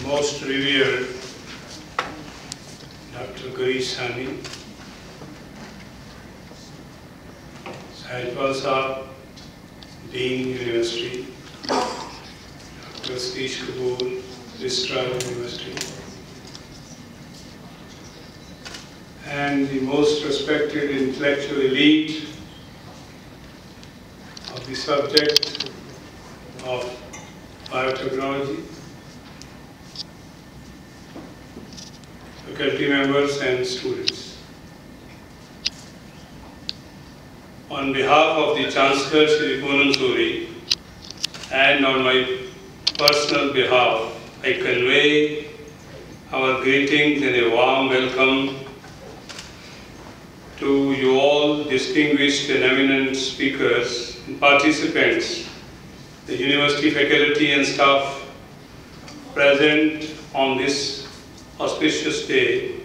most revered Dr. Garish Sani, Sahajpal Saab, Dean University, Dr. Satish Kapoor, Registrar University, and the most respected intellectual elite of the subject of biotechnology, faculty members and students. On behalf of the Chancellor Shri Poonam Suri and on my personal behalf, I convey our greetings and a warm welcome to you all distinguished and eminent speakers and participants, the university faculty and staff present on this auspicious day,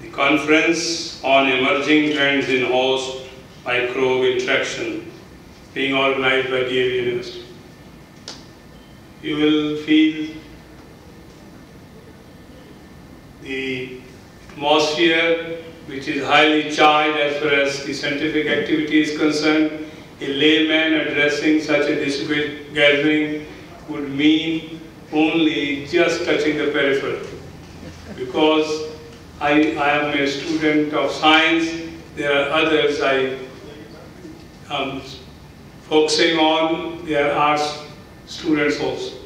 the conference on emerging trends in host microbe interaction being organized by DAV University. You will feel the atmosphere which is highly charged as far as the scientific activity is concerned. A layman addressing such a discreet gathering would mean only just touching the periphery. Because I am a student of science, there are others I am focusing on, they are arts students also.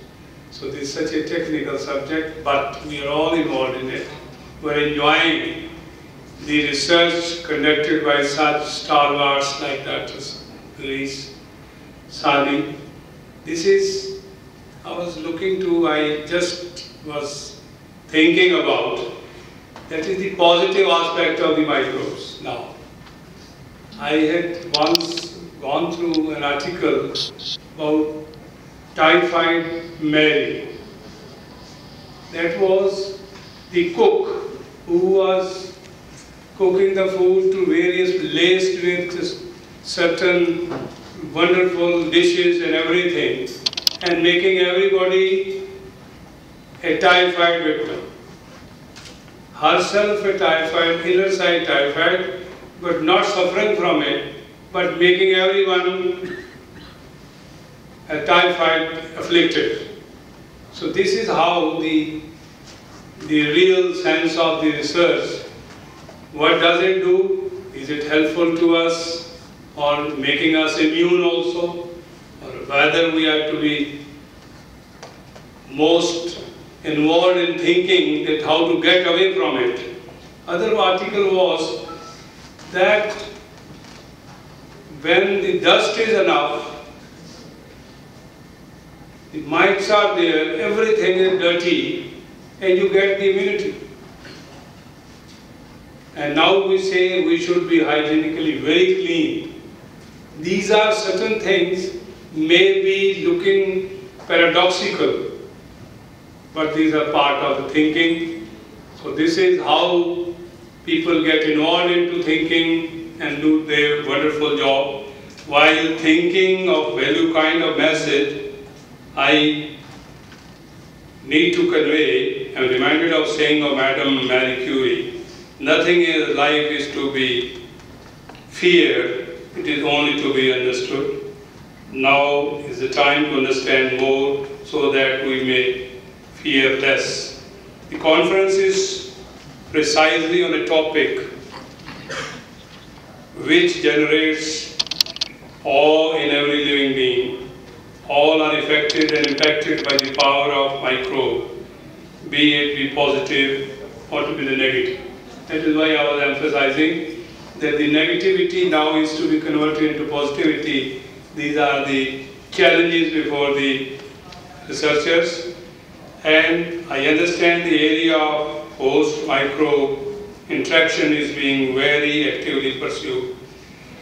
So this is such a technical subject, but we are all involved in it. We are enjoying the research conducted by such stalwarts like Dr. Garish Sani. This is, I just was thinking about, that is the positive aspect of the microbes now. I had once gone through an article about typhoid Mary. That was the cook who was cooking the food to various, laced with certain wonderful dishes and everything, and making everybody a typhoid victim. Herself a typhoid, inner side typhoid, but not suffering from it, but making everyone a typhoid afflicted. So this is how the real sense of the research. What does it do? Is it helpful to us or making us immune also? Or whether we are to be most involved in thinking that how to get away from it. Other article was that when the dust is enough, the mites are there, everything is dirty, and you get the immunity. And now we say we should be hygienically very clean. These are certain things may be looking paradoxical, but these are part of the thinking. So this is how people get involved into thinking and do their wonderful job. While thinking of value kind of message, I need to convey, I'm reminded of saying of Madame Marie Curie, nothing in life is to be feared, it is only to be understood. Now is the time to understand more so that we may fear less. The conference is precisely on a topic which generates awe in every living being. All are affected and impacted by the power of microbe, be it be positive or to be the negative. That is why I was emphasizing that the negativity now is to be converted into positivity. These are the challenges before the researchers. And I understand the area of host-microbe interaction is being very actively pursued,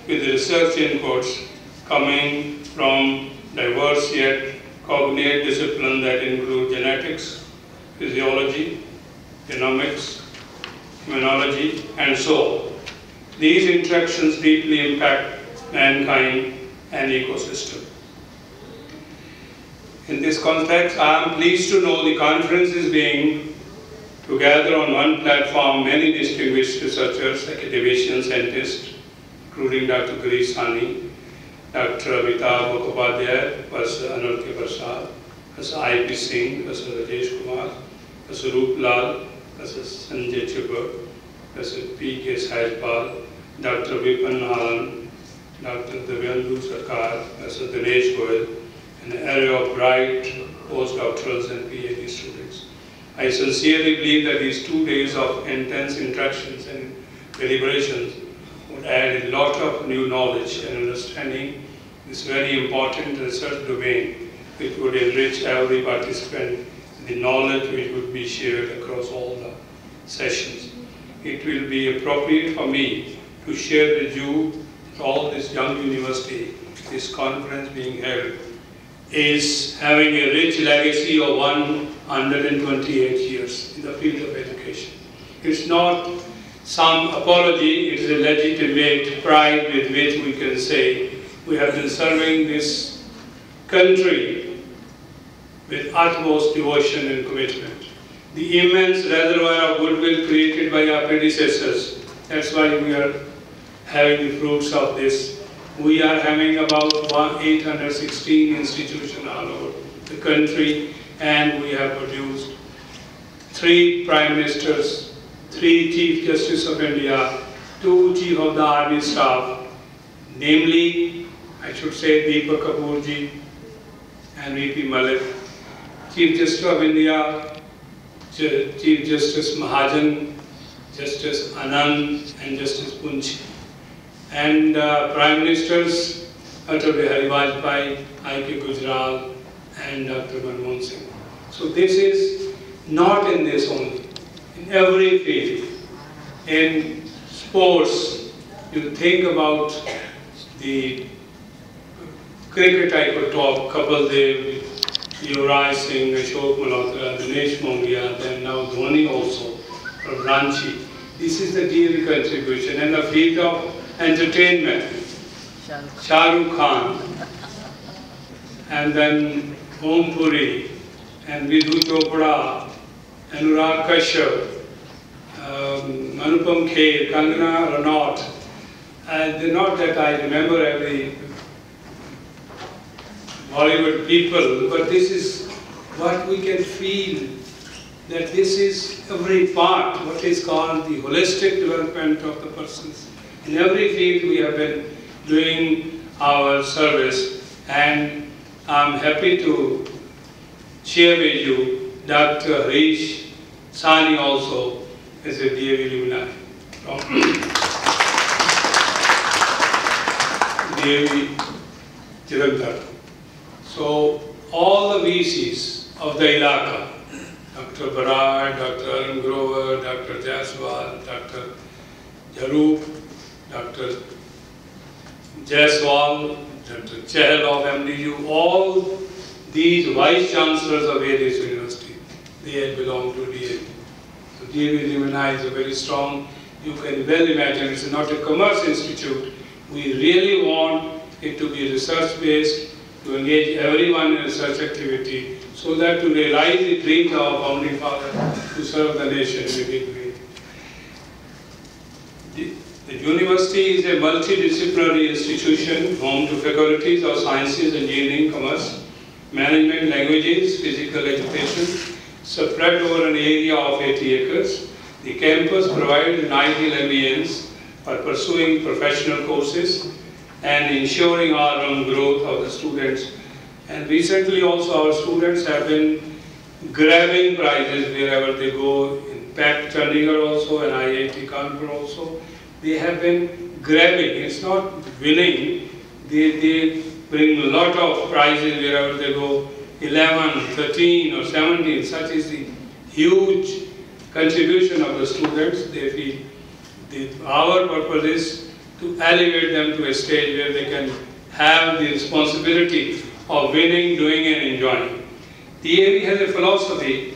with the research inputs coming from diverse yet cognate disciplines that include genetics, physiology, genomics, immunology, and so on. These interactions deeply impact mankind and ecosystem. In this context, I am pleased to know the conference is being to gather on one platform many distinguished researchers, academicians, scientists, including Dr. Girish Sani, Dr. Amitabh Mukhopadhyay, Professor Anurke Prasad, Professor I.P. Singh, Professor Rajesh Kumar, Professor Roop Lal, Professor Sanjay Chubak, Professor P.K. Sahajpal, Dr. Vipin Naran, Dr. Devyendu Sarkar, Professor Dinesh Goyal, an array of bright postdoctorals and PhD students. I sincerely believe that these 2 days of intense interactions and deliberations would add a lot of new knowledge and understanding this very important research domain, which would enrich every participant with the knowledge which would be shared across all the sessions. It will be appropriate for me to share with you that all this young university, this conference being held, is having a rich legacy of 128 years in the field of education. It's not some apology, it is a legitimate pride with which we can say we have been serving this country with utmost devotion and commitment. The immense reservoir of goodwill created by our predecessors, that's why we are having the fruits of this. We are having about 816 institutions all over the country, and we have produced 3 Prime Ministers, 3 Chief Justice of India, 2 Chief of the Army Staff, namely, I should say, Deepak Kapoor ji and V.P. Malik, Chief Justice of India, Chief Justice Mahajan, Justice Anand, and Justice Punch. And Prime Ministers, Atal Bihari Vajpayee, I.K. Gujral, and Dr. Manmohan Singh. So this is not in this only. In every field, in sports, you think about the cricket I could talk, Kapil Dev, Yuvraj Singh, Ashok Malhotra, Dinesh Mongia, then now Dhoni also, from Ranchi. This is the DAV contribution. And the field of entertainment, Shah Rukh Khan, and then Om Puri, and Vidhu Chopra, Anurag Kashyap, Anupam Kher, Kangana Ranaut. Not that I remember every Bollywood people, but this is what we can feel, that this is every part, what is called the holistic development of the persons. In every field we have been doing our service, and I'm happy to share with you Dr. Harish Sani also is a DAV alumni from DAV Gandhar. So all the VCs of the Ilaka, Dr. Barad, Dr. Arun Grover, Dr. Jaiswal, Dr. Jaroop, Dr. Jaiswal, Dr. Chahal of MDU, all these vice chancellors of various universities, they belong to DAV. So DAV alumni is a very strong, you can well imagine, it's not a commerce institute. We really want it to be research-based, to engage everyone in research activity, so that to realize the dreams of our founding father to serve the nation in a big way. The university is a multidisciplinary institution home to faculties of sciences, engineering, commerce, management, languages, physical education, spread over an area of 80 acres. The campus provides an ideal ambience for pursuing professional courses and ensuring our own growth of the students. And recently also our students have been grabbing prizes wherever they go, in PAC Chandigarh also and IIT Kanpur also. They have been grabbing, it's not winning, they bring a lot of prizes wherever they go, 11, 13 or 17, such is the huge contribution of the students. They feel our purpose is to elevate them to a stage where they can have the responsibility of winning, doing and enjoying. DAV has a philosophy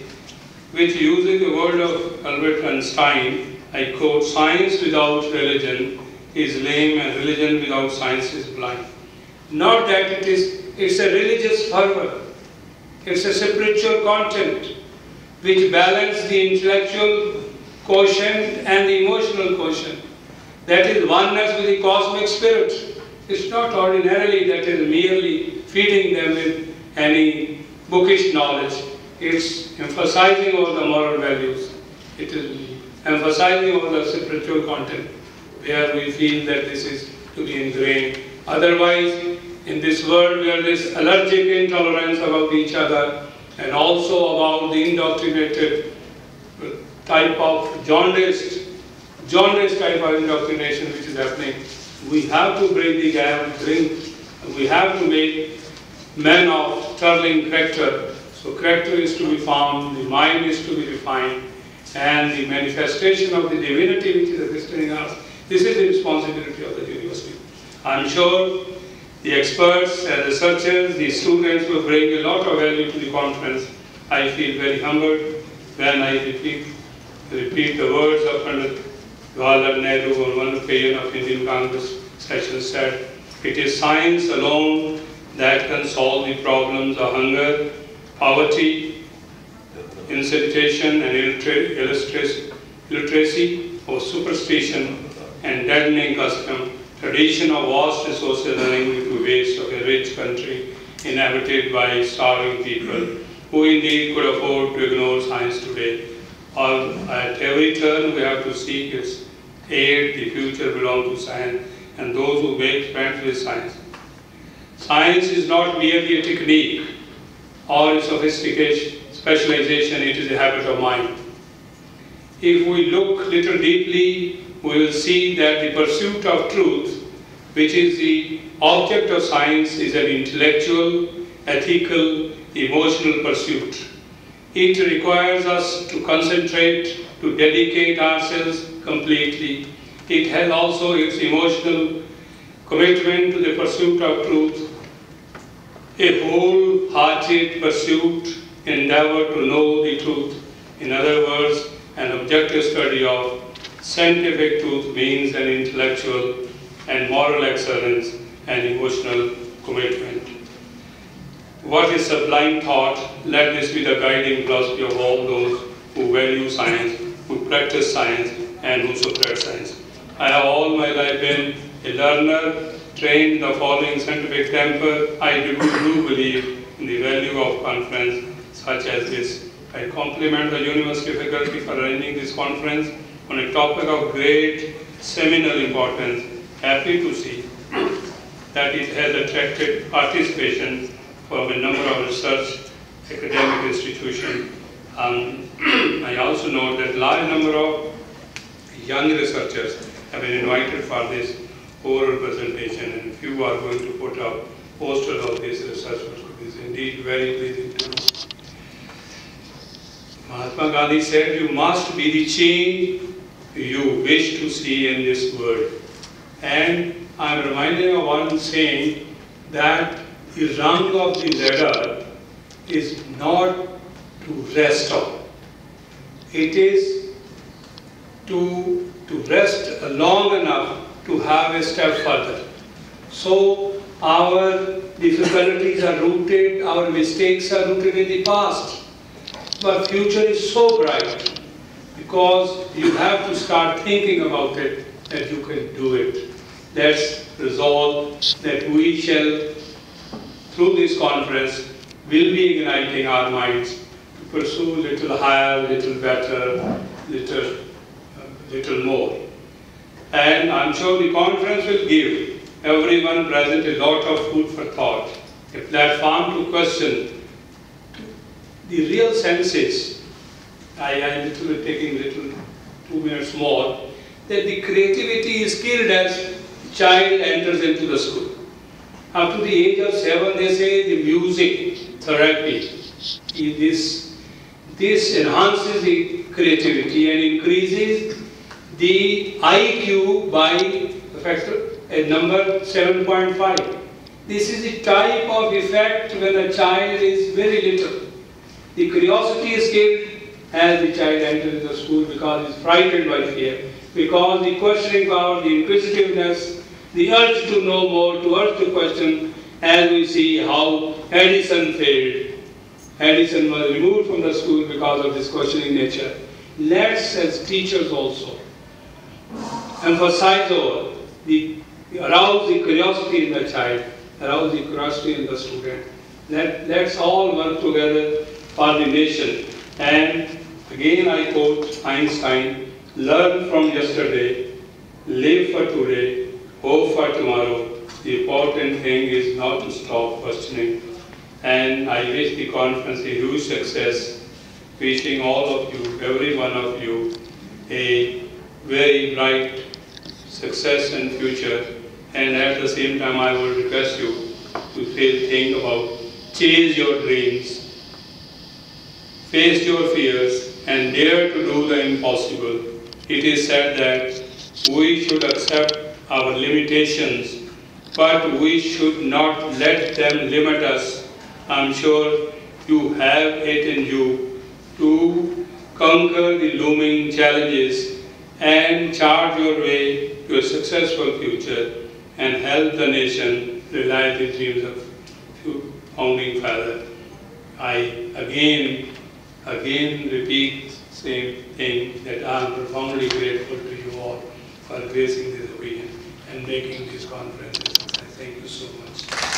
which uses the word of Albert Einstein, I quote, "Science without religion is lame and religion without science is blind." Not that it's a religious fervor. It's a spiritual content which balances the intellectual quotient and the emotional quotient. That is oneness with the cosmic spirit. It's not ordinarily that is merely feeding them with any bookish knowledge. It's emphasizing all the moral values. It is emphasizing all the spiritual content where we feel that this is to be ingrained. Otherwise, in this world where this allergic intolerance about each other and also about the indoctrinated type of jaundiced type of indoctrination which is happening, we have to break the gap, we have to make men of sterling character. So character is to be found, the mind is to be refined, and the manifestation of the divinity which is existing in us, this is the responsibility of the university. I am sure the experts and researchers, the students will bring a lot of value to the conference. I feel very humbled when I repeat the words of Pandit Jawaharlal Nehru on one occasion of Indian Congress session said, "It is science alone that can solve the problems of hunger, poverty, insatiation and illiteracy, or superstition and deadening custom, tradition of vast resources running into waste of a rich country inhabited by starving people, who indeed could afford to ignore science today. At every turn we have to seek its aid. The future belongs to science and those who make friends with science. Science is not merely a technique or a sophistication, specialization, it is a habit of mind. If we look little deeply, we will see that the pursuit of truth, which is the object of science, is an intellectual, ethical, emotional pursuit. It requires us to concentrate, to dedicate ourselves completely. It has also its emotional commitment to the pursuit of truth, a whole-hearted pursuit, endeavor to know the truth. In other words, an objective study of scientific truth means an intellectual and moral excellence and emotional commitment. What is sublime thought? Let this be the guiding philosophy of all those who value science, who practice science, and who spread science. I have all my life been a learner, trained in the following scientific temper. I do believe in the value of conference such as this. I compliment the university faculty for arranging this conference on a topic of great seminal importance. Happy to see that it has attracted participation from a number of research academic institutions. I also note that a large number of young researchers have been invited for this oral presentation, and few are going to put up posters of this research work. It is indeed very pleasing to know. Mahatma Gandhi said, "You must be the change you wish to see in this world." And I am reminded of one saying that the rung of the ladder is not to rest on. It is to rest long enough to have a step further. So our difficulties are rooted, our mistakes are rooted in the past. But future is so bright because you have to start thinking about it, that you can do it. Let's resolve that we shall, through this conference, will be igniting our minds to pursue little higher, little better, little more. And I'm sure the conference will give everyone present a lot of food for thought, a platform to question the real senses. I am taking 2 minutes more, that the creativity is killed as child enters into the school. Up to the age of 7, they say the music therapy. This enhances the creativity and increases the IQ by a factor, a number 7.5. This is the type of effect when a child is very little. The curiosity is killed as the child enters the school because he is frightened by fear. Because the questioning power, the inquisitiveness, the urge to know more, to urge to question, as we see how Edison failed. Edison was removed from the school because of this questioning nature. Let's, as teachers also, emphasize over arouse the curiosity in the child, arouse the curiosity in the student. Let's all work together for the nation. And again I quote Einstein, learn from yesterday, live for today, hope for tomorrow. The important thing is not to stop questioning. And I wish the conference a huge success, wishing all of you, every one of you, a very bright success and future. And at the same time, I will request you to think about, chase your dreams, face your fears, and dare to do the impossible. It is said that we should accept our limitations, but we should not let them limit us. I'm sure you have it in you to conquer the looming challenges and chart your way to a successful future and help the nation realize the dreams of founding father. I again repeat the same thing, that I am profoundly grateful to you all for gracing this occasion and making this conference a success. Thank you so much.